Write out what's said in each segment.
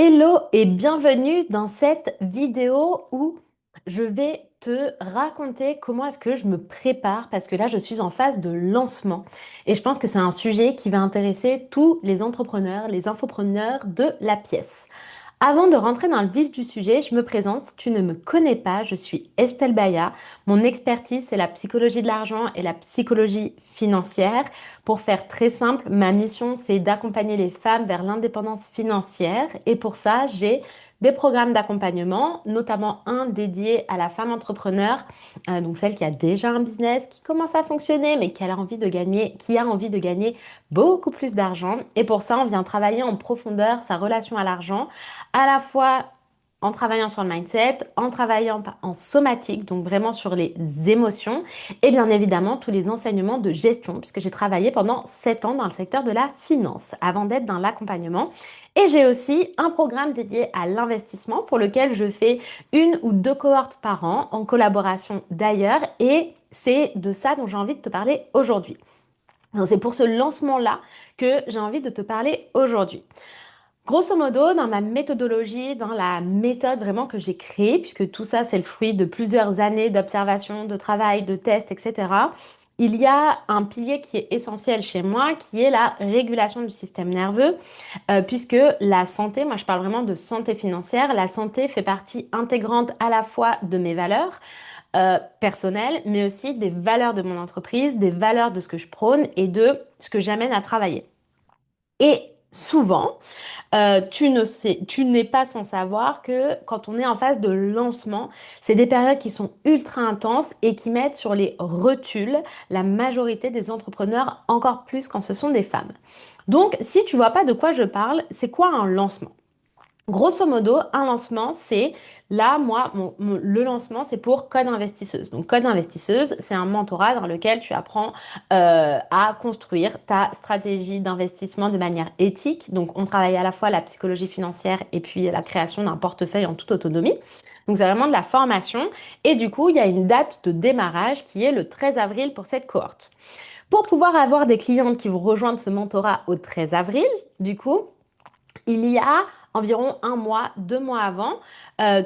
Hello et bienvenue dans cette vidéo où je vais te raconter comment est-ce que je me prépare parce que là je suis en phase de lancement et je pense que c'est un sujet qui va intéresser tous les entrepreneurs, les infopreneurs de la pièce. Avant de rentrer dans le vif du sujet, je me présente. Si tu ne me connais pas, je suis Estelle Baya. Mon expertise, c'est la psychologie de l'argent et la psychologie financière. Pour faire très simple, ma mission, c'est d'accompagner les femmes vers l'indépendance financière. Et pour ça, j'ai des programmes d'accompagnement, notamment un dédié à la femme entrepreneur, donc celle qui a déjà un business, qui commence à fonctionner, mais qui a envie de gagner beaucoup plus d'argent. Et pour ça, on vient travailler en profondeur sa relation à l'argent à la fois en travaillant sur le mindset, en travaillant en somatique, donc vraiment sur les émotions, et bien évidemment tous les enseignements de gestion, puisque j'ai travaillé pendant 7 ans dans le secteur de la finance avant d'être dans l'accompagnement. Et j'ai aussi un programme dédié à l'investissement pour lequel je fais une ou deux cohortes par an en collaboration d'ailleurs, et c'est de ça dont j'ai envie de te parler aujourd'hui. Donc, c'est pour ce lancement-là que j'ai envie de te parler aujourd'hui. Grosso modo, dans ma méthodologie, dans la méthode vraiment que j'ai créée, puisque tout ça, c'est le fruit de plusieurs années d'observation, de travail, de tests, etc., il y a un pilier qui est essentiel chez moi, qui est la régulation du système nerveux, puisque la santé, moi je parle vraiment de santé financière, la santé fait partie intégrante à la fois de mes valeurs personnelles, mais aussi des valeurs de mon entreprise, des valeurs de ce que je prône et de ce que j'amène à travailler. Et souvent, tu n'es pas sans savoir que quand on est en phase de lancement, c'est des périodes qui sont ultra intenses et qui mettent sur les rotules la majorité des entrepreneurs, encore plus quand ce sont des femmes. Donc, si tu vois pas de quoi je parle, c'est quoi un lancement? Grosso modo, un lancement, c'est là, moi, le lancement, c'est pour Code Investisseuse. Donc, Code Investisseuse, c'est un mentorat dans lequel tu apprends à construire ta stratégie d'investissement de manière éthique. Donc, on travaille à la fois la psychologie financière et puis la création d'un portefeuille en toute autonomie. Donc, c'est vraiment de la formation. Et du coup, il y a une date de démarrage qui est le 13 avril pour cette cohorte. Pour pouvoir avoir des clientes qui vont rejoindre ce mentorat au 13 avril, du coup, il y a environ un mois, 2 mois avant,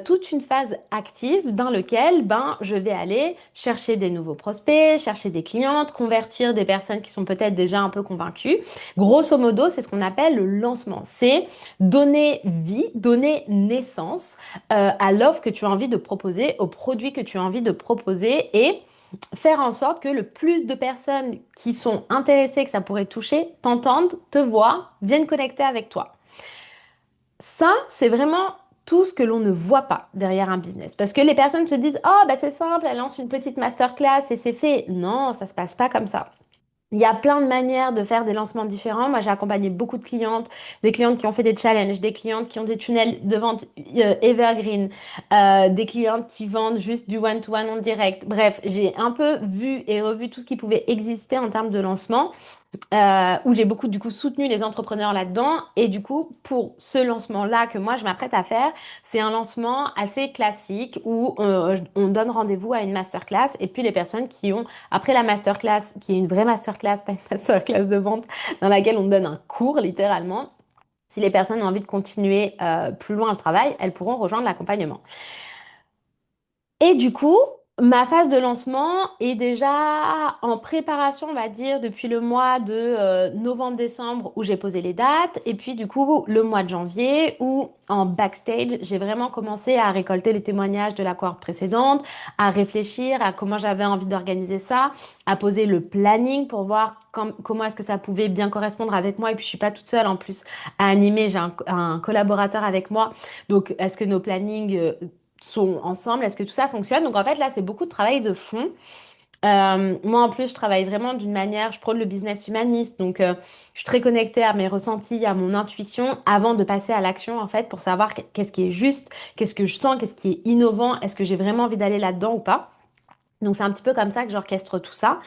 toute une phase active dans laquelle je vais aller chercher des nouveaux prospects, chercher des clientes, convertir des personnes qui sont peut-être déjà un peu convaincues. Grosso modo, c'est ce qu'on appelle le lancement. C'est donner vie, donner naissance à l'offre que tu as envie de proposer, au produit que tu as envie de proposer et faire en sorte que le plus de personnes qui sont intéressées, que ça pourrait toucher, t'entendent, te voient, viennent connecter avec toi. Ça, c'est vraiment tout ce que l'on ne voit pas derrière un business. Parce que les personnes se disent, oh, bah c'est simple, elle lance une petite masterclass et c'est fait. Non, ça se passe pas comme ça. Il y a plein de manières de faire des lancements différents. Moi, j'ai accompagné beaucoup de clientes, des clientes qui ont fait des challenges, des clientes qui ont des tunnels de vente evergreen, des clientes qui vendent juste du one-to-one en direct. Bref, j'ai un peu vu et revu tout ce qui pouvait exister en termes de lancement où j'ai beaucoup du coup soutenu les entrepreneurs là-dedans. Et du coup, pour ce lancement-là que moi je m'apprête à faire, c'est un lancement assez classique où on donne rendez-vous à une masterclass. Et puis les personnes qui ont, après la masterclass, qui est une vraie masterclass, pas une masterclass de vente, dans laquelle on donne un cours littéralement, si les personnes ont envie de continuer plus loin le travail, elles pourront rejoindre l'accompagnement. Et du coup, ma phase de lancement est déjà en préparation, on va dire, depuis le mois de novembre-décembre où j'ai posé les dates. Et puis, du coup, le mois de janvier où, en backstage, j'ai vraiment commencé à récolter les témoignages de la cohorte précédente, à réfléchir à comment j'avais envie d'organiser ça, à poser le planning pour voir comment est-ce que ça pouvait bien correspondre avec moi. Et puis, je suis pas toute seule en plus à animer, j'ai un collaborateur avec moi. Donc, est-ce que nos plannings sont ensemble, est-ce que tout ça fonctionne? Donc en fait là c'est beaucoup de travail de fond. Moi en plus je travaille vraiment d'une manière, je prône le business humaniste, donc je suis très connectée à mes ressentis, à mon intuition avant de passer à l'action en fait pour savoir qu'est-ce qui est juste, qu'est-ce que je sens, qu'est-ce qui est innovant, est-ce que j'ai vraiment envie d'aller là-dedans ou pas. Donc c'est un petit peu comme ça que j'orchestre tout ça.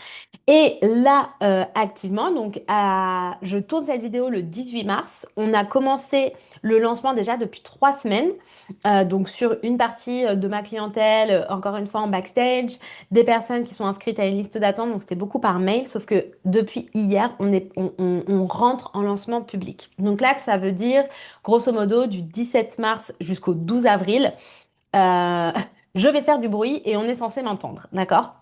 Et là, activement, je tourne cette vidéo le 18 mars. On a commencé le lancement déjà depuis 3 semaines. Donc sur une partie de ma clientèle, encore une fois en backstage, des personnes qui sont inscrites à une liste d'attente. Donc c'était beaucoup par mail, sauf que depuis hier, on rentre en lancement public. Donc là, ça veut dire, grosso modo, du 17 mars jusqu'au 12 avril, euh, je vais faire du bruit et on est censé m'entendre, d'accord?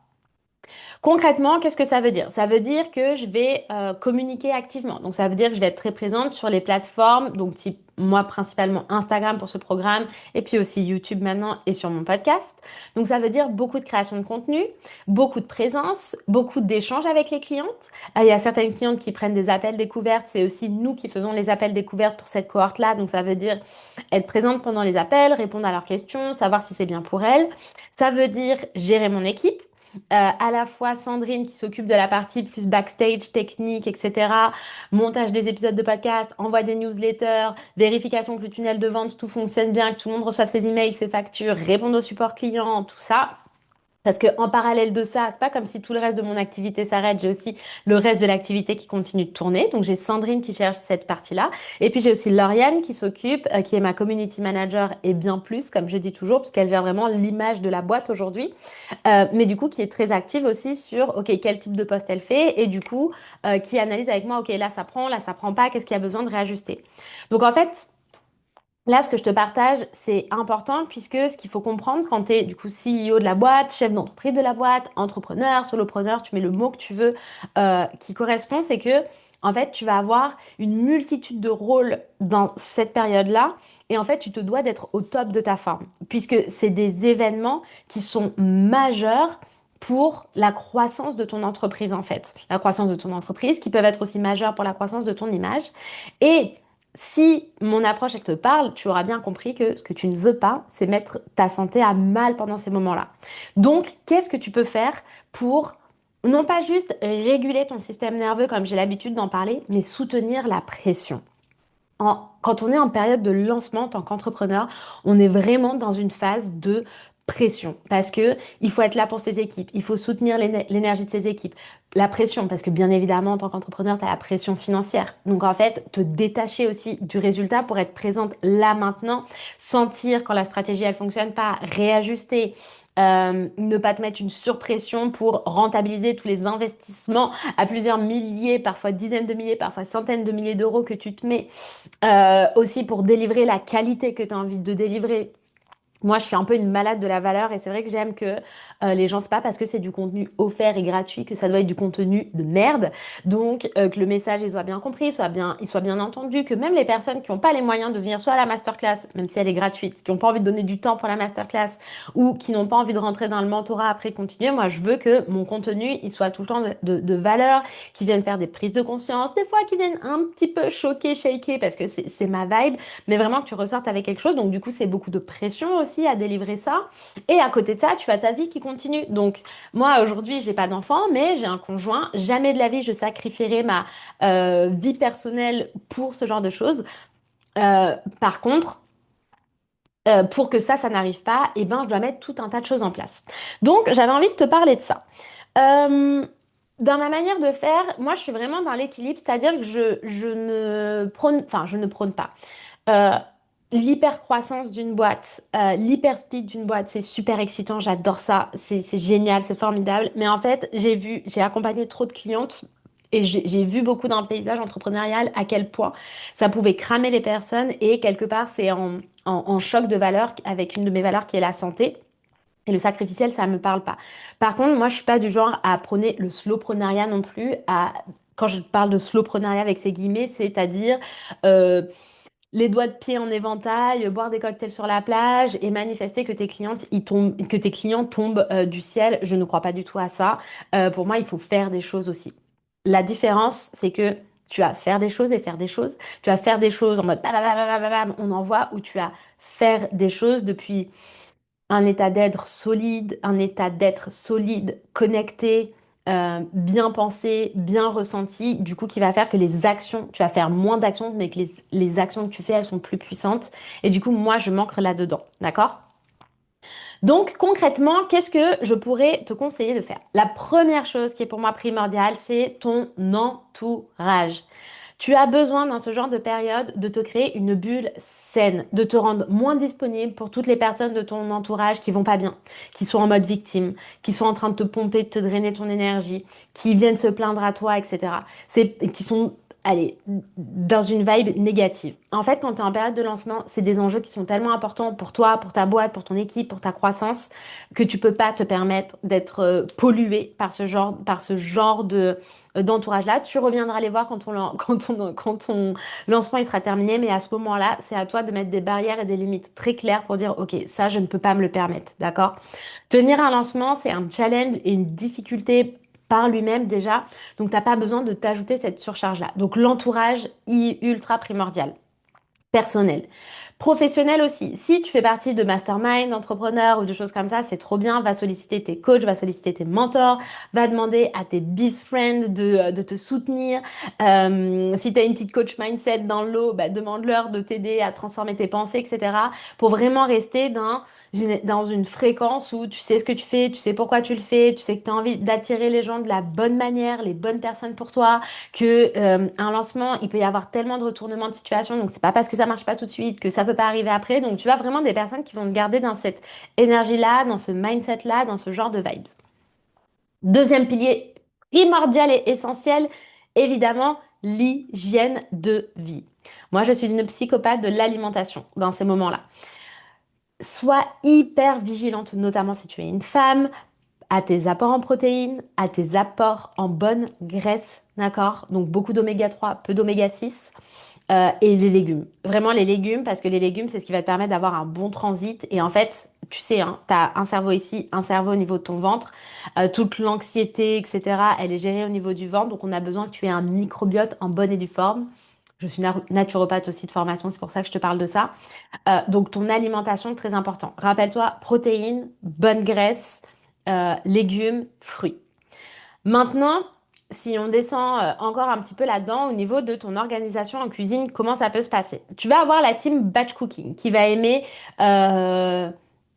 Concrètement, qu'est-ce que ça veut dire? Ça veut dire que je vais communiquer activement. Donc, ça veut dire que je vais être très présente sur les plateformes, donc type moi principalement Instagram pour ce programme, et puis aussi YouTube maintenant et sur mon podcast. Donc, ça veut dire beaucoup de création de contenu, beaucoup de présence, beaucoup d'échanges avec les clientes. Il y a certaines clientes qui prennent des appels découvertes. C'est aussi nous qui faisons les appels découvertes pour cette cohorte-là. Donc, ça veut dire être présente pendant les appels, répondre à leurs questions, savoir si c'est bien pour elles. Ça veut dire gérer mon équipe. À la fois Sandrine qui s'occupe de la partie plus backstage, technique, etc. Montage des épisodes de podcast, envoi des newsletters, vérification que le tunnel de vente, tout fonctionne bien, que tout le monde reçoive ses emails, ses factures, répondre au support client, tout ça. Parce que en parallèle de ça, c'est pas comme si tout le reste de mon activité s'arrête. J'ai aussi le reste de l'activité qui continue de tourner. Donc j'ai Sandrine qui cherche cette partie-là. Et puis j'ai aussi Lauriane qui s'occupe, qui est ma community manager et bien plus, comme je dis toujours, parce qu'elle gère vraiment l'image de la boîte aujourd'hui. Mais du coup qui est très active aussi sur, ok, quel type de poste elle fait et du coup qui analyse avec moi, ok, là ça prend pas, qu'est-ce qu'il y a besoin de réajuster. Donc en fait, là, ce que je te partage, c'est important puisque ce qu'il faut comprendre quand tu es du coup CEO de la boîte, chef d'entreprise de la boîte, entrepreneur, solopreneur, tu mets le mot que tu veux qui correspond, c'est que en fait, tu vas avoir une multitude de rôles dans cette période-là et en fait, tu te dois d'être au top de ta forme puisque c'est des événements qui sont majeurs pour la croissance de ton entreprise en fait. La croissance de ton entreprise qui peuvent être aussi majeures pour la croissance de ton image. Et si mon approche, elle te parle, tu auras bien compris que ce que tu ne veux pas, c'est mettre ta santé à mal pendant ces moments-là. Donc, qu'est-ce que tu peux faire pour non pas juste réguler ton système nerveux comme j'ai l'habitude d'en parler, mais soutenir la pression? Quand on est en période de lancement en tant qu'entrepreneur, on est vraiment dans une phase de pression parce que il faut être là pour ses équipes, il faut soutenir l'énergie de ses équipes. La pression, parce que bien évidemment, en tant qu'entrepreneur, tu as la pression financière. Donc en fait, te détacher aussi du résultat pour être présente là maintenant, sentir quand la stratégie elle fonctionne pas, réajuster. Ne pas te mettre une surpression pour rentabiliser tous les investissements à plusieurs milliers, parfois dizaines de milliers, parfois centaines de milliers d'euros que tu te mets aussi pour délivrer la qualité que tu as envie de délivrer. Moi, je suis un peu une malade de la valeur et c'est vrai que j'aime que les gens, c'est pas parce que c'est du contenu offert et gratuit que ça doit être du contenu de merde. Donc, que le message il soit bien compris, il soit bien entendu, que même les personnes qui n'ont pas les moyens de venir soit à la masterclass, même si elle est gratuite, qui n'ont pas envie de donner du temps pour la masterclass ou qui n'ont pas envie de rentrer dans le mentorat après continuer, moi, je veux que mon contenu, il soit tout le temps de valeur, qui vienne faire des prises de conscience, des fois qui viennent un petit peu choquer, shaker parce que c'est ma vibe, mais vraiment que tu ressortes avec quelque chose. Donc, du coup, c'est beaucoup de pression aussi à délivrer ça. Et à côté de ça, tu as ta vie qui continue. Donc, moi, aujourd'hui, j'ai pas d'enfant, mais j'ai un conjoint. Jamais de la vie, je sacrifierai ma vie personnelle pour ce genre de choses. Par contre, pour que ça n'arrive pas, eh ben, je dois mettre tout un tas de choses en place. Donc, j'avais envie de te parler de ça. Euh, Dans ma manière de faire, moi, je suis vraiment dans l'équilibre, c'est-à-dire que je ne prône pas. Euh, L'hyper-croissance d'une boîte, l'hyper-speed d'une boîte, c'est super excitant, j'adore ça, c'est génial, c'est formidable. Mais en fait, j'ai accompagné trop de clientes et j'ai vu beaucoup dans le paysage entrepreneurial à quel point ça pouvait cramer les personnes et quelque part, c'est en choc de valeur avec une de mes valeurs qui est la santé. Et le sacrificiel, ça me parle pas. Par contre, moi, je suis pas du genre à prôner le slowpreneuriat non plus. Quand je parle de slowpreneuriat avec ces guillemets, c'est-à-dire euh, les doigts de pied en éventail, boire des cocktails sur la plage et manifester que que tes clients tombent du ciel. Je ne crois pas du tout à ça. Pour moi, il faut faire des choses aussi. La différence, c'est que tu vas faire des choses et faire des choses. Tu vas faire des choses en mode bam, bam, bam, bam, bam, on envoie, ou tu vas faire des choses depuis un état d'être solide, connecté, bien pensé, bien ressenti, du coup qui va faire que les actions, tu vas faire moins d'actions, mais que les actions que tu fais, elles sont plus puissantes. Et du coup, moi, je manque là-dedans, d'accord? Donc concrètement, qu'est-ce que je pourrais te conseiller de faire? La première chose qui est pour moi primordiale, c'est ton entourage. Tu as besoin dans ce genre de période de te créer une bulle saine, de te rendre moins disponible pour toutes les personnes de ton entourage qui vont pas bien, qui sont en mode victime, qui sont en train de te pomper, de te drainer ton énergie, qui viennent se plaindre à toi, etc. Qui sont, allez, dans une vibe négative. En fait, quand tu es en période de lancement, c'est des enjeux qui sont tellement importants pour toi, pour ta boîte, pour ton équipe, pour ta croissance, que tu peux pas te permettre d'être pollué par ce genre de d'entourage-là. Tu reviendras les voir quand ton lancement il sera terminé, mais à ce moment-là, c'est à toi de mettre des barrières et des limites très claires pour dire, OK, ça, je ne peux pas me le permettre, d'accord? Tenir un lancement, c'est un challenge et une difficulté par lui-même déjà, donc t'as pas besoin de t'ajouter cette surcharge-là. Donc l'entourage est ultra primordial personnel. Professionnel aussi. Si tu fais partie de mastermind, d'entrepreneurs ou de choses comme ça, c'est trop bien. Va solliciter tes coachs, va solliciter tes mentors, va demander à tes best friends de te soutenir. Si tu as une petite coach mindset dans le lot, bah, demande-leur de t'aider à transformer tes pensées, etc. Pour vraiment rester dans une fréquence où tu sais ce que tu fais, tu sais pourquoi tu le fais, tu sais que tu as envie d'attirer les gens de la bonne manière, les bonnes personnes pour toi, que un lancement, il peut y avoir tellement de retournements de situation, donc c'est pas parce que ça marche pas tout de suite que ça peut pas arriver après. Donc tu as vraiment des personnes qui vont te garder dans cette énergie-là, dans ce mindset-là, dans ce genre de vibes. Deuxième pilier primordial et essentiel, évidemment, l'hygiène de vie. Moi, je suis une psychopathe de l'alimentation dans ces moments-là. Sois hyper vigilante, notamment si tu es une femme, à tes apports en protéines, à tes apports en bonne graisse, d'accord? Donc beaucoup d'oméga 3, peu d'oméga 6, et les légumes. Vraiment les légumes, parce que les légumes, c'est ce qui va te permettre d'avoir un bon transit. Et en fait, tu sais, hein, tu as un cerveau ici, un cerveau au niveau de ton ventre. Toute l'anxiété, etc., elle est gérée au niveau du ventre. Donc on a besoin que tu aies un microbiote en bonne et due forme. Je suis naturopathe aussi de formation, c'est pour ça que je te parle de ça. Donc ton alimentation, très important. Rappelle-toi, protéines, bonne graisse, légumes, fruits. Maintenant, si on descend encore un petit peu là-dedans, au niveau de ton organisation en cuisine, comment ça peut se passer? Tu vas avoir la team batch cooking qui va aimer euh,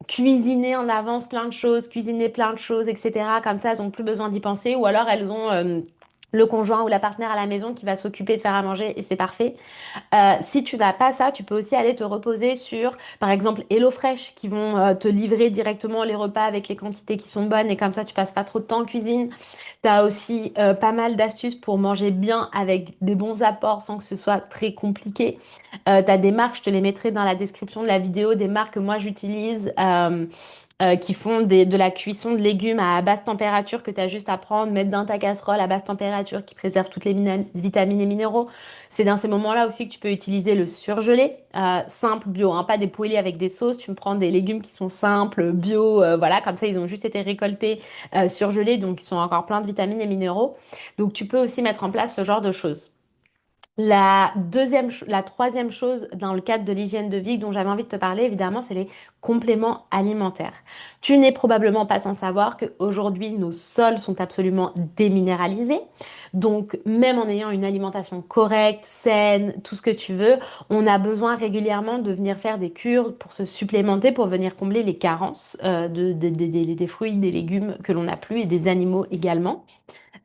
cuisiner en avance plein de choses, cuisiner plein de choses, etc. Comme ça, elles n'ont plus besoin d'y penser. Ou alors, elles ont le conjoint ou la partenaire à la maison qui va s'occuper de faire à manger et c'est parfait. Si tu n'as pas ça, tu peux aussi aller te reposer sur, par exemple, HelloFresh qui vont te livrer directement les repas avec les quantités qui sont bonnes et comme ça, tu passes pas trop de temps en cuisine. Tu as aussi pas mal d'astuces pour manger bien avec des bons apports sans que ce soit très compliqué. Tu as des marques, je te les mettrai dans la description de la vidéo, des marques que moi j'utilise. Qui font de la cuisson de légumes à basse température que tu as juste à prendre, mettre dans ta casserole à basse température qui préserve toutes les vitamines et minéraux. C'est dans ces moments-là aussi que tu peux utiliser le surgelé, simple, bio, hein, pas des poêlés avec des sauces. Tu me prends des légumes qui sont simples, bio, voilà, comme ça ils ont juste été récoltés, surgelés, donc ils sont encore pleins de vitamines et minéraux. Donc tu peux aussi mettre en place ce genre de choses. La troisième chose dans le cadre de l'hygiène de vie dont j'avais envie de te parler, évidemment, c'est les compléments alimentaires. Tu n'es probablement pas sans savoir qu'aujourd'hui, nos sols sont absolument déminéralisés. Donc, même en ayant une alimentation correcte, saine, tout ce que tu veux, on a besoin régulièrement de venir faire des cures pour se supplémenter, pour venir combler les carences des fruits, des légumes que l'on n'a plus et des animaux également.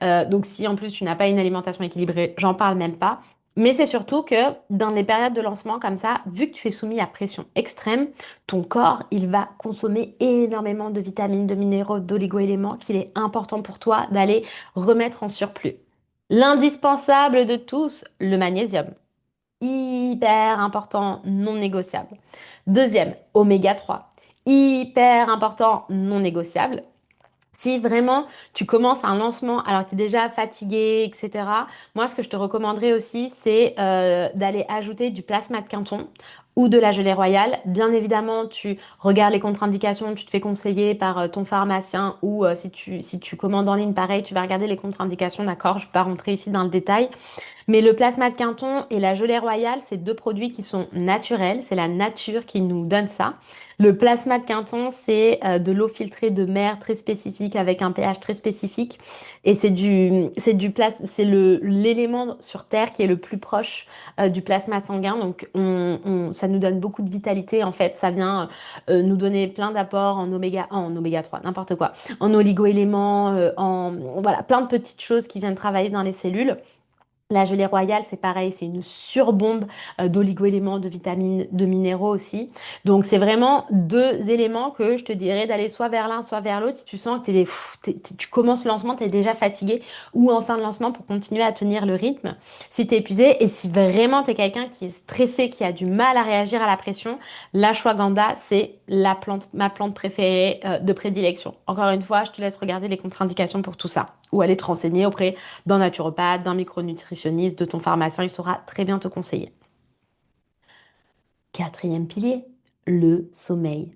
Donc si en plus tu n'as pas une alimentation équilibrée, j'en parle même pas. Mais c'est surtout que dans les périodes de lancement comme ça, vu que tu es soumis à pression extrême, ton corps, il va consommer énormément de vitamines, de minéraux, d'oligo-éléments qu'il est important pour toi d'aller remettre en surplus. L'indispensable de tous, le magnésium. Hyper important, non négociable. Deuxième, oméga 3. Hyper important, non négociable. Si vraiment tu commences un lancement alors que tu es déjà fatigué, etc., moi, ce que je te recommanderais aussi, c'est d'aller ajouter du plasma de Quinton ou de la gelée royale. Bien évidemment, tu regardes les contre-indications, tu te fais conseiller par ton pharmacien ou si tu commandes en ligne, pareil, tu vas regarder les contre-indications, d'accord? Je ne vais pas rentrer ici dans le détail. Mais le plasma de Quinton et la gelée royale, c'est deux produits qui sont naturels. C'est la nature qui nous donne ça. Le plasma de Quinton, c'est de l'eau filtrée de mer très spécifique avec un pH très spécifique. Et c'est l'élément sur Terre qui est le plus proche du plasma sanguin. Donc, ça nous donne beaucoup de vitalité. En fait, ça vient nous donner plein d'apports en oméga 3, n'importe quoi, en oligoéléments, voilà, plein de petites choses qui viennent travailler dans les cellules. La gelée royale, c'est pareil, c'est une surbombe d'oligo-éléments, de vitamines, de minéraux aussi. Donc, c'est vraiment deux éléments que je te dirais d'aller soit vers l'un, soit vers l'autre. Si tu sens que tu commences le lancement, tu es déjà fatigué, ou en fin de lancement pour continuer à tenir le rythme. Si tu es épuisé et si vraiment tu es quelqu'un qui est stressé, qui a du mal à réagir à la pression, l'ashwagandha, c'est ma plante préférée de prédilection. Encore une fois, je te laisse regarder les contre-indications pour tout ça, ou aller te renseigner auprès d'un naturopathe, d'un micronutritionniste, de ton pharmacien, il saura très bien te conseiller. Quatrième pilier, le sommeil.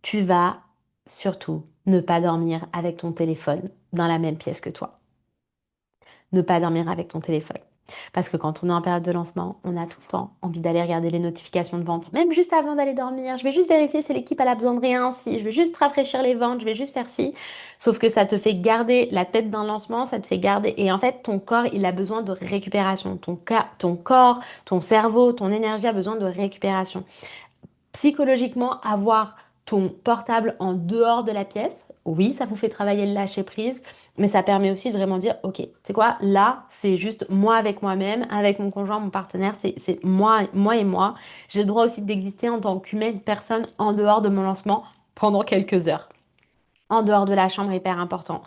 Tu vas surtout ne pas dormir avec ton téléphone dans la même pièce que toi. Ne pas dormir avec ton téléphone. Parce que quand on est en période de lancement, on a tout le temps envie d'aller regarder les notifications de vente, même juste avant d'aller dormir. Je vais juste vérifier si l'équipe elle a besoin de rien, si je vais juste rafraîchir les ventes, je vais juste faire ci. Sauf que ça te fait garder la tête d'un lancement, ça te fait garder. Et en fait, ton corps, il a besoin de récupération. Ton corps, ton cerveau, ton énergie a besoin de récupération. Psychologiquement, avoir ton portable en dehors de la pièce, oui, ça vous fait travailler le lâcher prise, mais ça permet aussi de vraiment dire, ok, c'est quoi, là, c'est juste moi avec moi-même, avec mon conjoint, mon partenaire, c'est moi, moi et moi. J'ai le droit aussi d'exister en tant qu'humaine, personne en dehors de mon lancement pendant quelques heures. En dehors de la chambre, hyper important.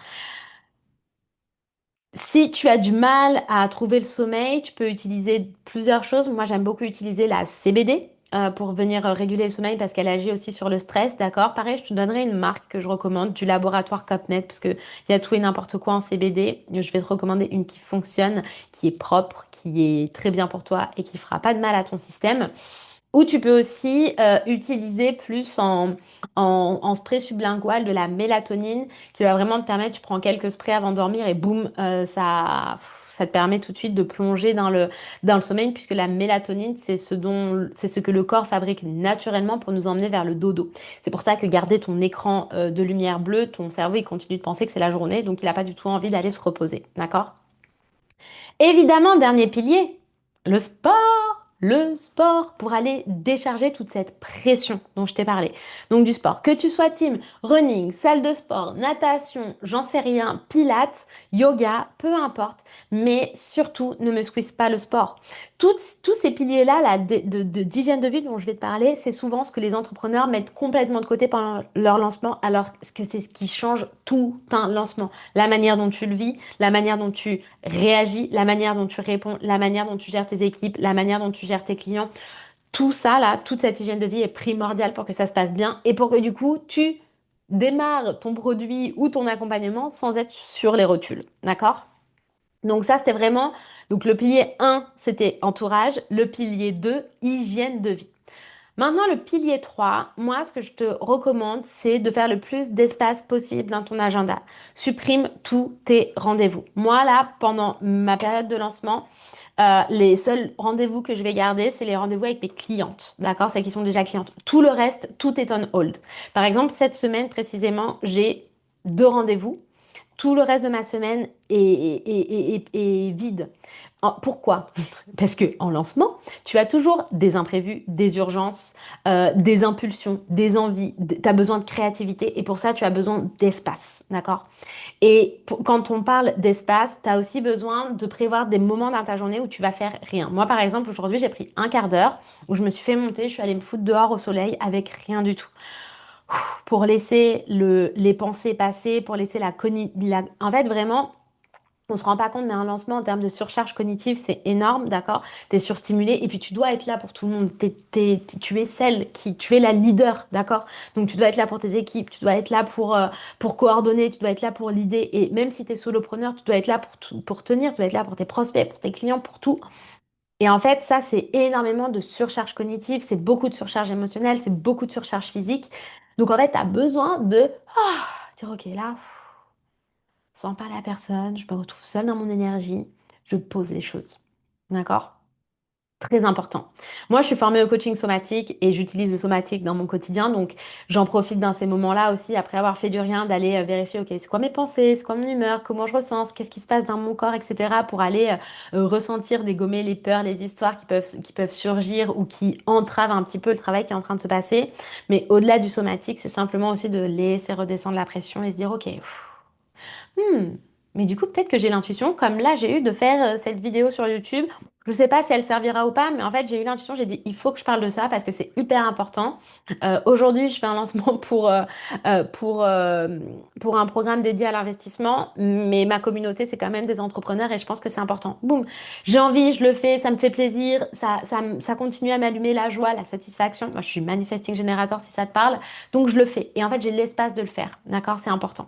Si tu as du mal à trouver le sommeil, tu peux utiliser plusieurs choses. Moi, j'aime beaucoup utiliser la CBD pour venir réguler le sommeil parce qu'elle agit aussi sur le stress, d'accord? Pareil, je te donnerai une marque que je recommande du laboratoire Copnet parce qu'il y a tout et n'importe quoi en CBD. Je vais te recommander une qui fonctionne, qui est propre, qui est très bien pour toi et qui fera pas de mal à ton système. Ou tu peux aussi utiliser plus en spray sublingual de la mélatonine qui va vraiment te permettre, tu prends quelques sprays avant de dormir et boum, ça te permet tout de suite de plonger dans le sommeil puisque la mélatonine, c'est ce que le corps fabrique naturellement pour nous emmener vers le dodo. C'est pour ça que garder ton écran de lumière bleue, ton cerveau, il continue de penser que c'est la journée, donc il n'a pas du tout envie d'aller se reposer. D'accord? Évidemment, dernier pilier, le sport. Le sport pour aller décharger toute cette pression dont je t'ai parlé. Donc du sport, que tu sois team, running, salle de sport, natation, j'en sais rien, pilates, yoga, peu importe, mais surtout ne me squeeze pas le sport. Tous ces piliers-là là, d'hygiène de vie dont je vais te parler, c'est souvent ce que les entrepreneurs mettent complètement de côté pendant leur lancement, alors que c'est ce qui change tout un lancement. La manière dont tu le vis, la manière dont tu réagis, la manière dont tu réponds, la manière dont tu gères tes équipes, la manière dont tu gères tes clients. Tout ça, là, toute cette hygiène de vie est primordiale pour que ça se passe bien et pour que du coup, tu démarres ton produit ou ton accompagnement sans être sur les rotules. D'accord? Donc ça, c'était vraiment... Donc le pilier 1, c'était entourage. Le pilier 2, hygiène de vie. Maintenant, le pilier 3, moi, ce que je te recommande, c'est de faire le plus d'espace possible dans ton agenda. Supprime tous tes rendez-vous. Moi, là, pendant ma période de lancement, les seuls rendez-vous que je vais garder, c'est les rendez-vous avec mes clientes. D'accord? Celles qui sont déjà clientes. Tout le reste, tout est on hold. Par exemple, cette semaine, précisément, j'ai deux rendez-vous. Tout le reste de ma semaine est vide. Pourquoi? Parce que en lancement, tu as toujours des imprévus, des urgences, des impulsions, des envies. Tu as besoin de créativité et pour ça, tu as besoin d'espace. D'accord? Et quand on parle d'espace, tu as aussi besoin de prévoir des moments dans ta journée où tu vas faire rien. Moi, par exemple, aujourd'hui, j'ai pris un quart d'heure où je me suis fait monter, je suis allée me foutre dehors au soleil avec rien du tout pour laisser les pensées passer, pour laisser En fait, vraiment, on se rend pas compte, mais un lancement en termes de surcharge cognitive, c'est énorme, d'accord? T'es surstimulé et puis tu dois être là pour tout le monde. Tu es tu es la leader, d'accord? Donc tu dois être là pour tes équipes, tu dois être là pour coordonner, tu dois être là pour l'idée. Et même si tu es solopreneur, tu dois être là pour tenir, tu dois être là pour tes prospects, pour tes clients, pour tout. Et en fait, ça, c'est énormément de surcharge cognitive, c'est beaucoup de surcharge émotionnelle, c'est beaucoup de surcharge physique. Donc en fait, tu as besoin de dire, ok, là, sans parler à personne, je me retrouve seule dans mon énergie, je pose les choses. D'accord? Très important. Moi, je suis formée au coaching somatique et j'utilise le somatique dans mon quotidien. Donc, j'en profite dans ces moments-là aussi, après avoir fait du rien, d'aller vérifier, OK, c'est quoi mes pensées, c'est quoi mon humeur, comment je ressens, qu'est-ce qui se passe dans mon corps, etc. pour aller ressentir, dégommer les peurs, les histoires qui peuvent surgir ou qui entravent un petit peu le travail qui est en train de se passer. Mais au-delà du somatique, c'est simplement aussi de laisser redescendre la pression et se dire, OK, Hmm. Mais du coup, peut-être que j'ai l'intuition, comme là, j'ai eu de faire cette vidéo sur YouTube. Je sais pas si elle servira ou pas, mais en fait, j'ai eu l'intuition, j'ai dit, il faut que je parle de ça parce que c'est hyper important. Aujourd'hui, je fais un lancement pour un programme dédié à l'investissement, mais ma communauté, c'est quand même des entrepreneurs et je pense que c'est important. Boum, j'ai envie, je le fais, ça me fait plaisir, ça continue à m'allumer la joie, la satisfaction. Moi, je suis manifesting générateur si ça te parle, donc je le fais. Et en fait, j'ai l'espace de le faire, d'accord? C'est important.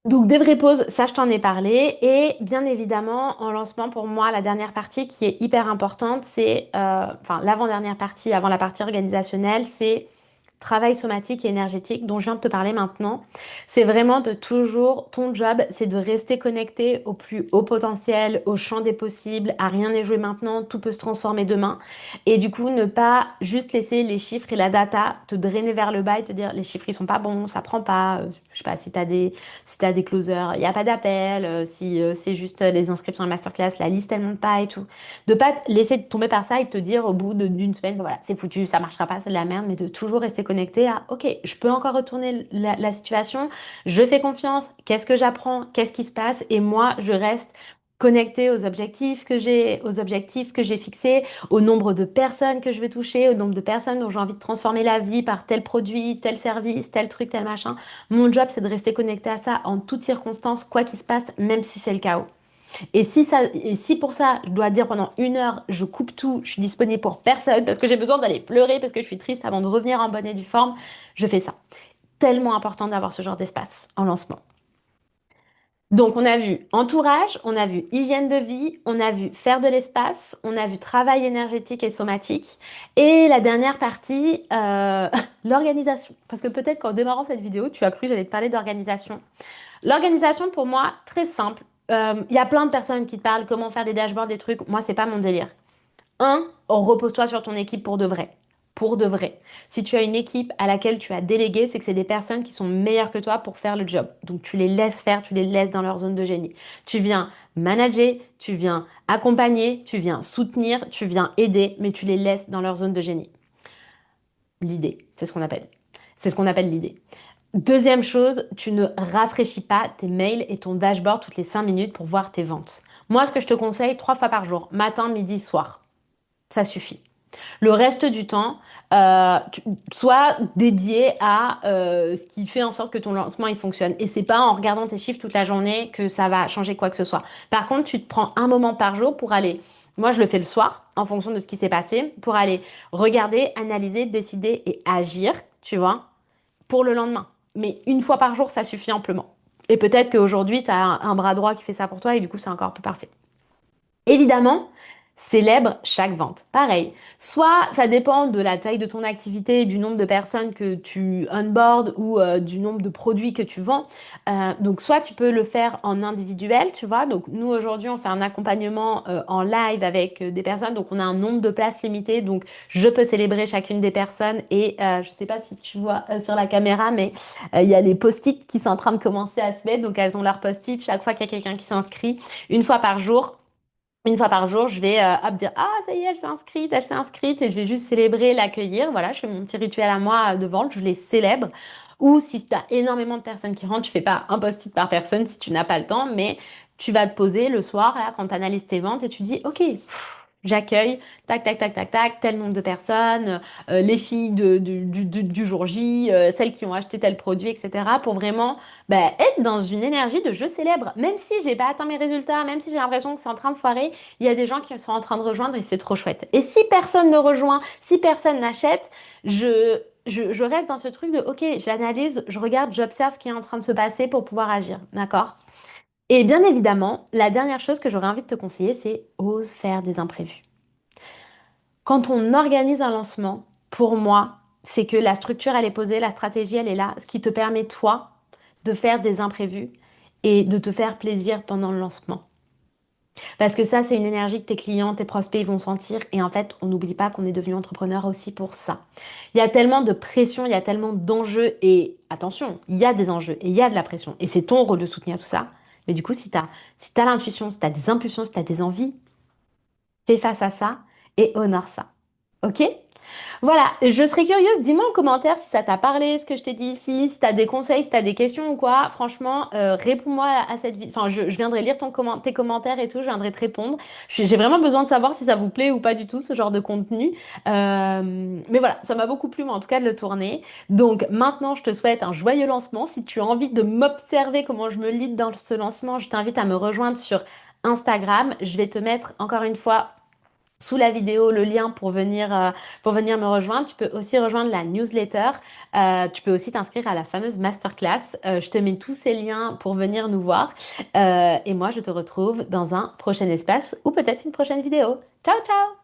Donc des vraies pauses, ça je t'en ai parlé. Et bien évidemment, en lancement, pour moi, la dernière partie qui est hyper importante, c'est, enfin l'avant-dernière partie, avant la partie organisationnelle, c'est travail somatique et énergétique dont je viens de te parler maintenant. C'est vraiment de toujours, ton job, c'est de rester connecté au plus haut potentiel, au champ des possibles, à rien n'est joué maintenant, tout peut se transformer demain. Et du coup, ne pas juste laisser les chiffres et la data te drainer vers le bas et te dire les chiffres ils sont pas bons, ça prend pas. Je sais pas si t'as des closers, il n'y a pas d'appel, si c'est juste les inscriptions à la masterclass, la liste elle monte pas et tout. De pas te laisser tomber par ça et te dire au bout d'une semaine, voilà, c'est foutu, ça marchera pas, c'est de la merde, mais de toujours rester connecté à, ok, je peux encore retourner la situation, je fais confiance, qu'est-ce que j'apprends, qu'est-ce qui se passe, et moi, je reste connecté aux objectifs que j'ai fixés, au nombre de personnes que je vais toucher, au nombre de personnes dont j'ai envie de transformer la vie par tel produit, tel service, tel truc, tel machin. Mon job, c'est de rester connecté à ça en toutes circonstances, quoi qu'il se passe, même si c'est le chaos. Et si pour ça, je dois dire pendant 1 heure, je coupe tout, je suis disponible pour personne parce que j'ai besoin d'aller pleurer, parce que je suis triste avant de revenir en bonne et due forme, je fais ça. Tellement important d'avoir ce genre d'espace en lancement. Donc, on a vu entourage, on a vu hygiène de vie, on a vu faire de l'espace, on a vu travail énergétique et somatique. Et la dernière partie, l'organisation. Parce que peut-être qu'en démarrant cette vidéo, tu as cru que j'allais te parler d'organisation. L'organisation, pour moi, très simple. Il y a plein de personnes qui te parlent comment faire des dashboards, des trucs. Moi, c'est pas mon délire. Un, repose-toi sur ton équipe pour de vrai. Pour de vrai. Si tu as une équipe à laquelle tu as délégué, c'est que c'est des personnes qui sont meilleures que toi pour faire le job. Donc tu les laisses faire, tu les laisses dans leur zone de génie. Tu viens manager, tu viens accompagner, tu viens soutenir, tu viens aider, mais tu les laisses dans leur zone de génie. L'idée, c'est ce qu'on appelle. C'est ce qu'on appelle l'idée. Deuxième chose, tu ne rafraîchis pas tes mails et ton dashboard toutes les 5 minutes pour voir tes ventes. Moi, ce que je te conseille, 3 fois par jour, matin, midi, soir. Ça suffit. Le reste du temps, sois dédié à ce qui fait en sorte que ton lancement il fonctionne. Et c'est pas en regardant tes chiffres toute la journée que ça va changer quoi que ce soit. Par contre, tu te prends un moment par jour pour aller. Moi, je le fais le soir, en fonction de ce qui s'est passé, pour aller regarder, analyser, décider et agir, tu vois, pour le lendemain. Mais 1 fois par jour, ça suffit amplement. Et peut-être qu'aujourd'hui, tu as un bras droit qui fait ça pour toi et du coup, c'est encore plus parfait. Évidemment, célèbre chaque vente. Pareil, soit ça dépend de la taille de ton activité, du nombre de personnes que tu onboard ou du nombre de produits que tu vends. Donc, soit tu peux le faire en individuel, tu vois. Donc, nous, aujourd'hui, on fait un accompagnement en live avec des personnes. Donc, on a un nombre de places limité. Donc, je peux célébrer chacune des personnes. Et je ne sais pas si tu vois sur la caméra, mais il y a les post-it qui sont en train de commencer à se mettre. Donc, elles ont leur post-it chaque fois qu'il y a quelqu'un qui s'inscrit, 1 fois par jour. 1 fois par jour, je vais hop, dire, ah, ça y est, elle s'est inscrite, et je vais juste célébrer, l'accueillir. Voilà, je fais mon petit rituel à moi de vente, je les célèbre. Ou si tu as énormément de personnes qui rentrent, tu fais pas un post-it par personne si tu n'as pas le temps, mais tu vas te poser le soir, là, quand tu analyses tes ventes, et tu dis, OK, j'accueille, tac, tac, tac, tac, tac, tel nombre de personnes, les filles du jour J, celles qui ont acheté tel produit, etc. Pour vraiment bah, être dans une énergie de je célèbre. Même si j'ai pas atteint mes résultats, même si j'ai l'impression que c'est en train de foirer, il y a des gens qui sont en train de rejoindre et c'est trop chouette. Et si personne ne rejoint, si personne n'achète, je reste dans ce truc de ok, j'analyse, je regarde, j'observe ce qui est en train de se passer pour pouvoir agir. D'accord? Et bien évidemment, la dernière chose que j'aurais envie de te conseiller, c'est ose faire des imprévus. Quand on organise un lancement, pour moi, c'est que la structure, elle est posée, la stratégie, elle est là, ce qui te permet, toi, de faire des imprévus et de te faire plaisir pendant le lancement. Parce que ça, c'est une énergie que tes clients, tes prospects ils vont sentir. Et en fait, on n'oublie pas qu'on est devenu entrepreneur aussi pour ça. Il y a tellement de pression, il y a tellement d'enjeux. Et attention, il y a des enjeux et il y a de la pression. Et c'est ton rôle de soutenir tout ça. Mais du coup, si t'as l'intuition, si t'as des impulsions, si t'as des envies, fais face à ça et honore ça. Ok? Voilà, je serais curieuse, dis-moi en commentaire si ça t'a parlé, ce que je t'ai dit ici, si t'as des conseils, si t'as des questions ou quoi. Franchement, réponds-moi à cette vidéo. Enfin, je viendrai lire tes commentaires et tout, je viendrai te répondre. J'ai vraiment besoin de savoir si ça vous plaît ou pas du tout, ce genre de contenu. Mais voilà, ça m'a beaucoup plu, moi, en tout cas, de le tourner. Donc maintenant, je te souhaite un joyeux lancement. Si tu as envie de m'observer comment je me lead dans ce lancement, je t'invite à me rejoindre sur Instagram. Je vais te mettre encore une fois sous la vidéo le lien pour venir me rejoindre. Tu peux aussi rejoindre la newsletter. Tu peux aussi t'inscrire à la fameuse masterclass. Je te mets tous ces liens pour venir nous voir. Et moi, je te retrouve dans un prochain espace ou peut-être une prochaine vidéo. Ciao, ciao!